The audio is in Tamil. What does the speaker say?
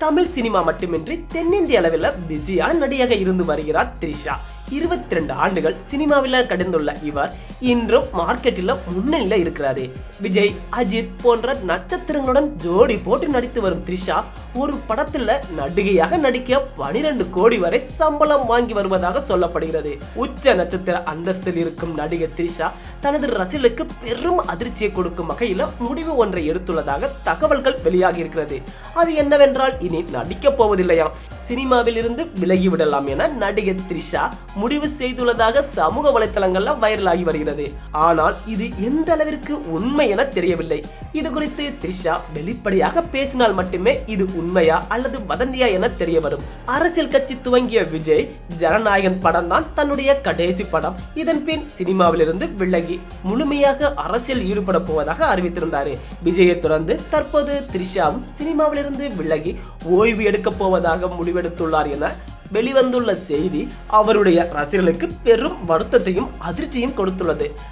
தமிழ் சினிமா மட்டுமின்றி தென்னிந்திய அளவில் பிஸியான நடிகையாக இருந்து வருகிறார் த்ரிஷா. 22 ஆண்டுகள் சினிமாவில் கடந்துள்ள இவர் இன்றும் மார்க்கெட்டில் முன்னணியில் இருக்கிறாரு. விஜய், அஜித் போன்ற நட்சத்திரங்களுடன் ஜோடி போட்டு நடித்து வரும் த்ரிஷா ஒரு படத்தில் நடிகையாக நடிக்க 12 கோடி வரை சம்பளம் வாங்கி வருவதாக சொல்லப்படுகிறது. உச்ச நட்சத்திர அந்தஸ்தில் இருக்கும் நடிகை த்ரிஷா தனது ரசிகர்களுக்கு பெரும் அதிர்ச்சியை கொடுக்கும் வகையில் முடிவு ஒன்றை எடுத்துள்ளதாக தகவல்கள் வெளியாகி இருக்கிறது. அது என்னவென்றால், இனி நடிக்க போவதில்லையாம், சினிமாவில் இருந்து விலகிவிடலாம் என நடிகை த்ரிஷா முடிவு செய்துள்ளதாக சமூக வலைதளங்கள்ல வைரலாகி வருகிறது. ஆனால் இது எந்த அளவிற்கு உண்மை என தெரியவில்லை. இது குறித்து த்ரிஷா வெளிப்படையாக பேசினால் மட்டுமே இது உண்மையா அல்லது வதந்தியா என தெரிய வரும். அரசியல் கட்சி துவங்கிய விஜய் ஜனநாயகன் படம் தான் தன்னுடைய கடைசி படம். இதன் பின் சினிமாவில் இருந்து விலகி முழுமையாக அரசியல் ஈடுபட போவதாக அறிவித்திருந்தார். விஜயை தொடர்ந்து தற்போது த்ரிஷாவும் சினிமாவில் இருந்து விலகி ஓய்வு எடுக்க போவதாக முடிவெடுத்துள்ளார் என வெளிவந்துள்ள செய்தி அவருடைய ரசிகர்களுக்கு பெரும் வருத்தத்தையும் அதிர்ச்சியும் கொடுத்துள்ளது.